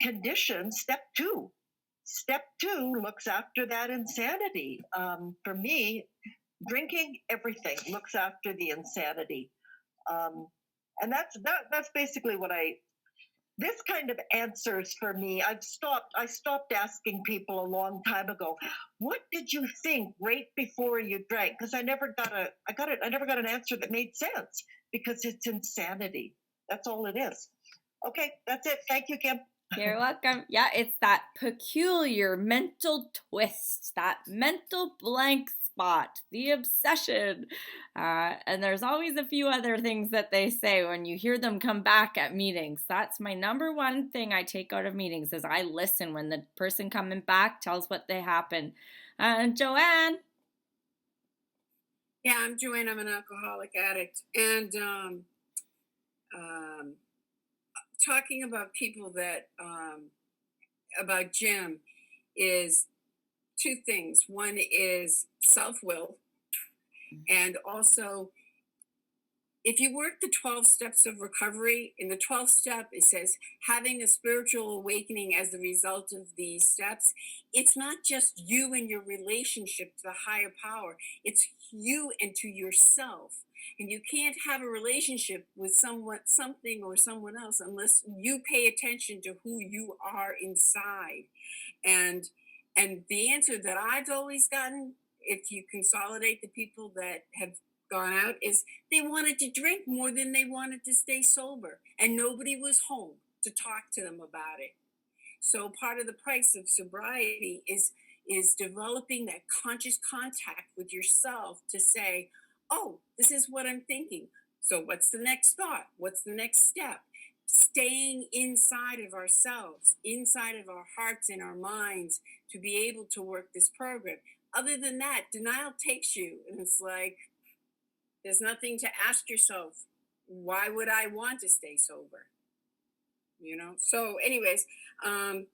Speaker 16: condition. Step 2. Step 2 looks after that insanity. For me, drinking, everything looks after the insanity. And that's basically what this kind of answers for me. I stopped asking people a long time ago, what did you think right before you drank? Because I never got an answer that made sense, because it's insanity. That's all it is. Okay, that's it. Thank you, Kim.
Speaker 1: You're welcome. Yeah, it's that peculiar mental twist, that mental blank spot, the obsession. And there's always a few other things that they say when you hear them come back at meetings. That's my number one thing I take out of meetings, is I listen when the person coming back tells what they happened. Joanne?
Speaker 13: Yeah, I'm Joanne. I'm an alcoholic addict. And talking about people that, about Jim, is two things. One is self-will, and also, if you work the 12 steps of recovery, in the 12th step, it says having a spiritual awakening as the result of these steps. It's not just you and your relationship to the higher power, it's you and to yourself. And you can't have a relationship with something or someone else unless you pay attention to who you are inside. And the answer that I've always gotten, if you consolidate the people that have gone out, is they wanted to drink more than they wanted to stay sober, and nobody was home to talk to them about it. So part of the price of sobriety is developing that conscious contact with yourself to say, oh, this is what I'm thinking. So what's the next thought? What's the next step? Staying inside of ourselves, inside of our hearts and our minds, to be able to work this program. Other than that, denial takes you, and it's like, there's nothing to ask yourself, why would I want to stay sober? So anyways,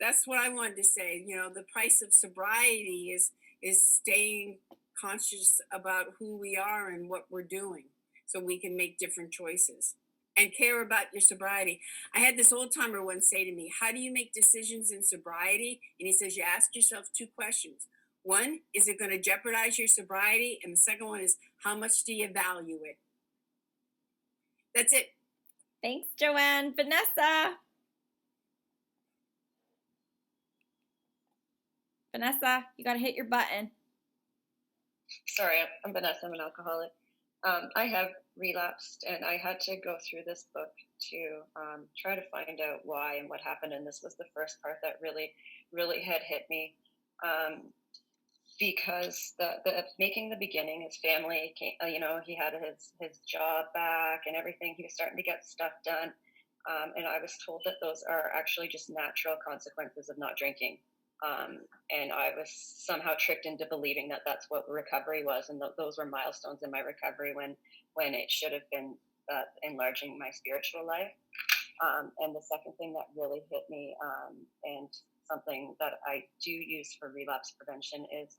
Speaker 13: that's what I wanted to say. The price of sobriety is staying conscious about who we are and what we're doing, so we can make different choices and care about your sobriety. I had this old timer once say to me, how do you make decisions in sobriety? And he says, you ask yourself two questions. One, is it going to jeopardize your sobriety? And the second one is, how much do you value it? That's it.
Speaker 1: Thanks, Joanne. Vanessa? Vanessa, you got to hit your button.
Speaker 2: Sorry, I'm Vanessa. I'm an alcoholic. I have relapsed, and I had to go through this book to try to find out why and what happened. And this was the first part that really, really had hit me. Because the making the beginning, his family came, he had his job back and everything. He was starting to get stuff done. And I was told that those are actually just natural consequences of not drinking. And I was somehow tricked into believing that that's what recovery was. And those were milestones in my recovery when it should have been enlarging my spiritual life. And the second thing that really hit me, and something that I do use for relapse prevention, is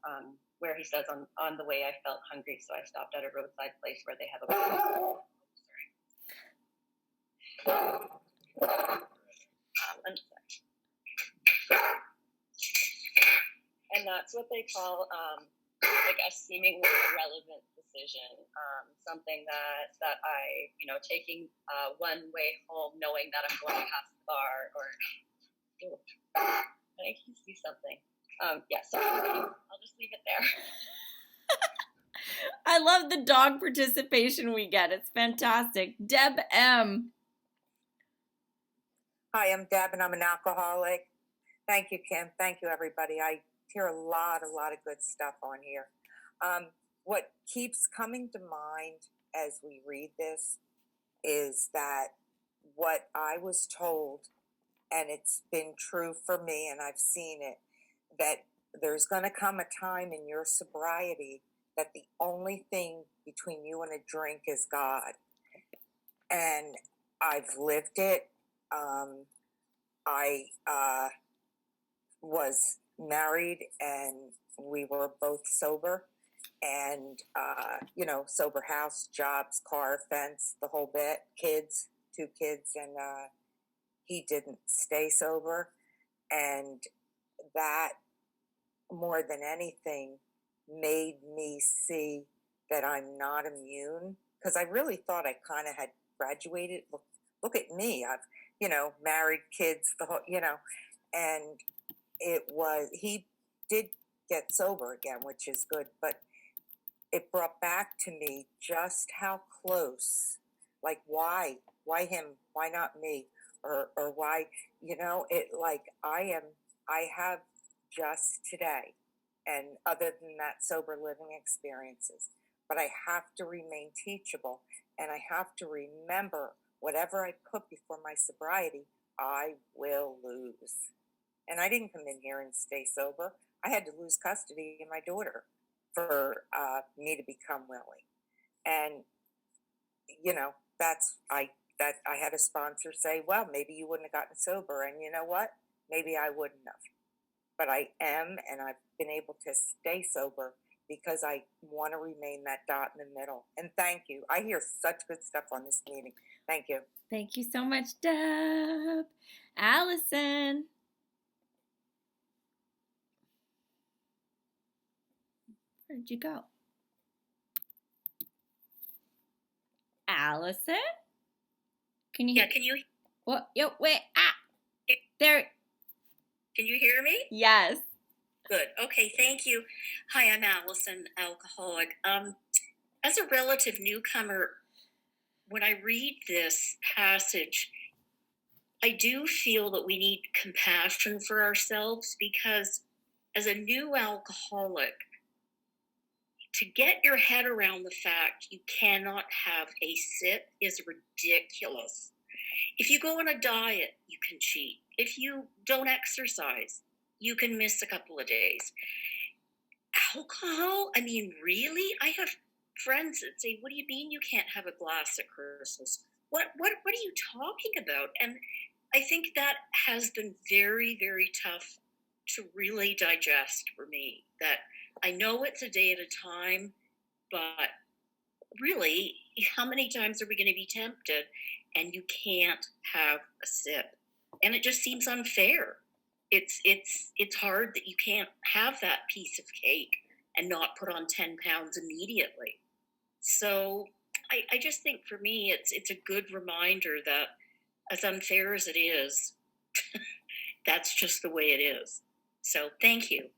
Speaker 2: where he says, on the way I felt hungry, so I stopped at a roadside place where they have a and that's what they call like a seemingly irrelevant decision, something that I, taking one way home knowing that I'm going past the bar, or I can see something. So I'll just leave it there.
Speaker 1: I love the dog participation we get. It's fantastic. Deb M.
Speaker 17: Hi, I'm Deb, and I'm an alcoholic. Thank you, Kim. Thank you, everybody. I hear a lot of good stuff on here. What keeps coming to mind as we read this is that what I was told, and it's been true for me, and I've seen it, that there's going to come a time in your sobriety that the only thing between you and a drink is God. And I've lived it. I was married, and we were both sober, and sober house, jobs, car, fence, the whole bit, kids, 2 kids, and he didn't stay sober. And that, more than anything, made me see that I'm not immune, because I really thought I kind of had graduated. Look at me. I've, married, kids, the whole, and he did get sober again, which is good, but it brought back to me just how close, like, why him? Why not me? Or why, I have just today, and other than that, sober living experiences, but I have to remain teachable, and I have to remember whatever I put before my sobriety, I will lose. And I didn't come in here and stay sober. I had to lose custody of my daughter for me to become willing. And, I had a sponsor say, well, maybe you wouldn't have gotten sober. And you know what? Maybe I wouldn't have. But I am, and I've been able to stay sober because I want to remain that dot in the middle. And thank you. I hear such good stuff on this meeting. Thank you.
Speaker 1: Thank you so much, Deb. Allison. Where'd you go? Allison? Can you?
Speaker 18: Yeah, can you?
Speaker 1: What? Yo, wait. There.
Speaker 18: Can you hear me?
Speaker 1: Yes.
Speaker 18: Good. Okay, thank you. Hi, I'm Allison, alcoholic. As a relative newcomer, when I read this passage, I do feel that we need compassion for ourselves, because as a new alcoholic, to get your head around the fact you cannot have a sip is ridiculous. If you go on a diet, you can cheat. If you don't exercise, you can miss a couple of days. Alcohol? I mean, really? I have friends that say, what do you mean you can't have a glass at Christmas? What are you talking about? And I think that has been very, very tough to really digest for me. That I know it's a day at a time, but really, how many times are we going to be tempted and you can't have a sip? And it just seems unfair. It's hard that you can't have that piece of cake and not put on 10 pounds immediately. So I just think for me, it's a good reminder that as unfair as it is, that's just the way it is. So thank you.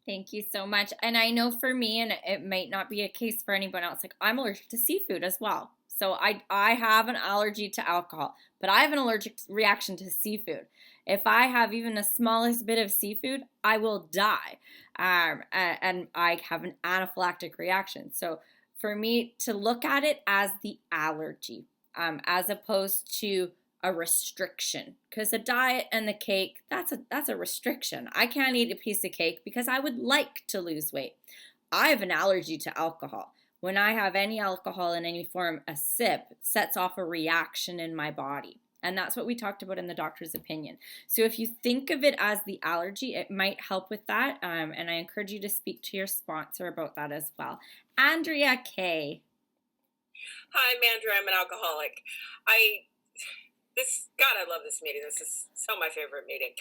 Speaker 1: Thank you so much. And I know for me, and it might not be a case for anyone else, like I'm allergic to seafood as well. So I have an allergy to alcohol, but I have an allergic reaction to seafood. If I have even the smallest bit of seafood, I will die. And I have an anaphylactic reaction. So for me to look at it as the allergy, as opposed to a restriction, because the diet and the cake, that's a restriction. I can't eat a piece of cake because I would like to lose weight. I have an allergy to alcohol. When I have any alcohol in any form, a sip sets off a reaction in my body. And that's what we talked about in the doctor's opinion. So if you think of it as the allergy, it might help with that. And I encourage you to speak to your sponsor about that as well. Andrea K.
Speaker 19: Hi, I'm Andrea. I'm an alcoholic. I love this meeting. This is so my favorite meeting.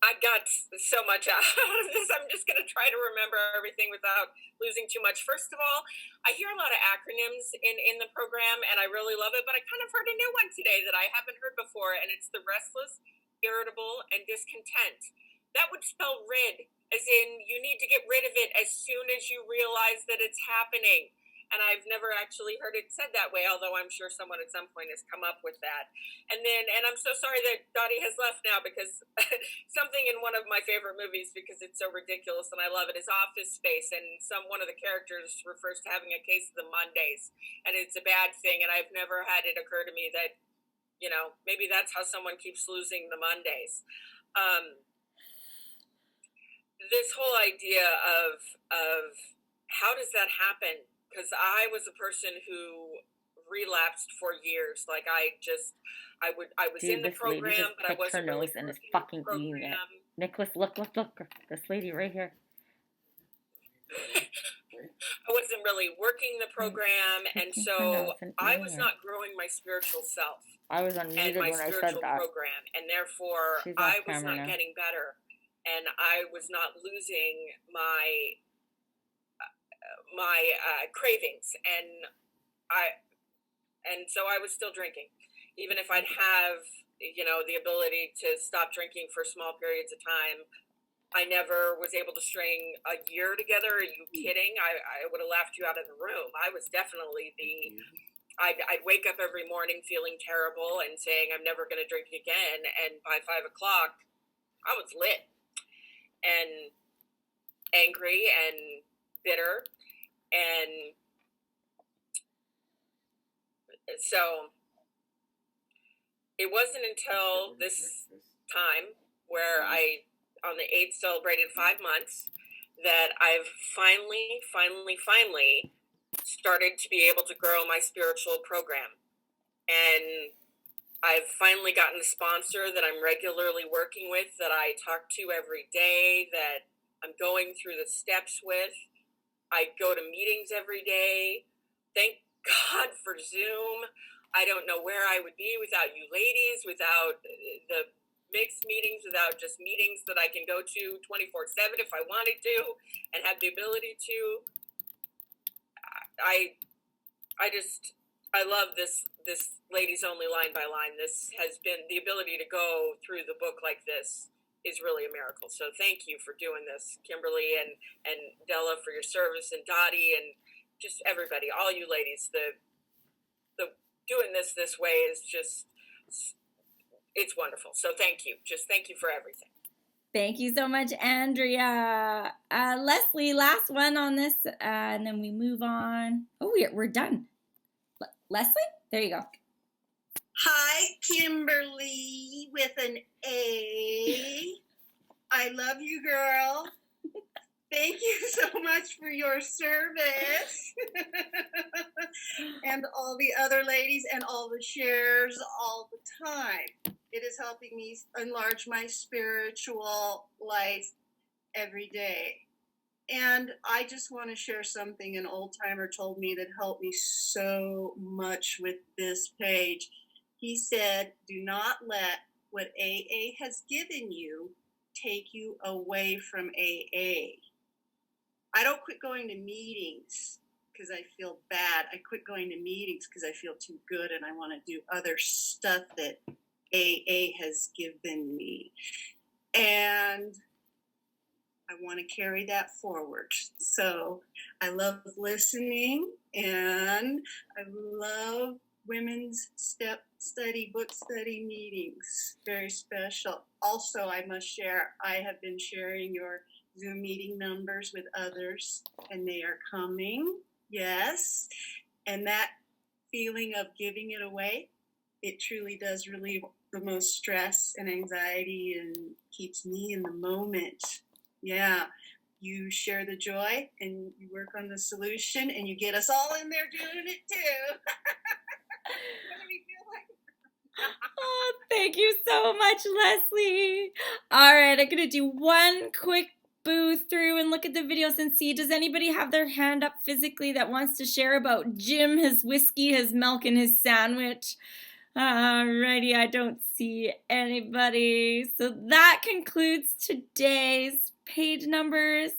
Speaker 19: I got so much out of this. I'm just going to try to remember everything without losing too much. First of all, I hear a lot of acronyms in the program, and I really love it, but I kind of heard a new one today that I haven't heard before, and it's the restless, irritable, and discontent. That would spell rid, as in you need to get rid of it as soon as you realize that it's happening. And I've never actually heard it said that way, although I'm sure someone at some point has come up with that. And I'm so sorry that Dottie has left now, because something in one of my favorite movies, because it's so ridiculous and I love it, is Office Space. And one of the characters refers to having a case of the Mondays, and it's a bad thing. And I've never had it occur to me that, maybe that's how someone keeps losing the Mondays. This whole idea of how does that happen? Because I was a person who relapsed for years. Like I was
Speaker 1: Dude,
Speaker 19: in the
Speaker 1: this lady
Speaker 19: program,
Speaker 1: just
Speaker 19: but I
Speaker 1: picked her
Speaker 19: wasn't really
Speaker 1: nose and is
Speaker 19: working
Speaker 1: fucking
Speaker 19: the
Speaker 1: eating it.
Speaker 19: program.
Speaker 1: Nicholas, look. This lady right here.
Speaker 19: I wasn't really working the program, and
Speaker 1: Picking her
Speaker 19: so
Speaker 1: nose and
Speaker 19: I
Speaker 1: eating
Speaker 19: was
Speaker 1: it.
Speaker 19: not growing my spiritual self
Speaker 1: I was
Speaker 19: and
Speaker 1: unmuted
Speaker 19: my
Speaker 1: when I said
Speaker 19: spiritual
Speaker 1: that.
Speaker 19: program, and therefore
Speaker 1: She's
Speaker 19: I
Speaker 1: off
Speaker 19: was
Speaker 1: camera
Speaker 19: not
Speaker 1: now.
Speaker 19: getting better, and I was not losing my cravings, and so I was still drinking, even if I'd have the ability to stop drinking for small periods of time. I never was able to string a year together. Are you kidding? I would have laughed you out of the room. I was definitely I'd wake up every morning feeling terrible and saying I'm never going to drink again, and by 5 o'clock I was lit and angry and bitter. And so it wasn't until this time where I, on the 8th, celebrated 5 months, that I've finally started to be able to grow my spiritual program. And I've finally gotten a sponsor that I'm regularly working with, that I talk to every day, that I'm going through the steps with. I go to meetings every day. Thank God for Zoom. I don't know where I would be without you ladies, without the mixed meetings, without just meetings that I can go to 24/7 if I wanted to and have the ability to. I love this ladies only line by line. This has been the ability to go through the book like this is really a miracle. So thank you for doing this, Kimberly and Della, for your service, and Dottie, and just everybody, all you ladies. The doing this way is just, it's wonderful. So thank you. Just thank you for everything.
Speaker 1: Thank you so much, Andrea. Leslie, last one on this, and then we move on. Oh, we're done. Leslie, there you go.
Speaker 20: Hi, Kimberly with an A. I love you, girl. Thank you so much for your service. And all the other ladies and all the shares all the time. It is helping me enlarge my spiritual life every day. And I just want to share something an old timer told me that helped me so much with this page. He said, do not let what AA has given you take you away from AA. I don't quit going to meetings because I feel bad. I quit going to meetings because I feel too good and I want to do other stuff that AA has given me. And I want to carry that forward. So I love listening, and I love women's step study, book study meetings. Very special. Also, I must share, I have been sharing your Zoom meeting numbers with others, and they are coming. Yes. And that feeling of giving it away, it truly does relieve the most stress and anxiety and keeps me in the moment. Yeah, you share the joy and you work on the solution and you get us all in there doing it too.
Speaker 1: Oh, thank you so much, Leslie. All right, I'm going to do one quick boo through and look at the videos and see, does anybody have their hand up physically that wants to share about Jim, his whiskey, his milk, and his sandwich? Alrighty, I don't see anybody. So that concludes today's page numbers.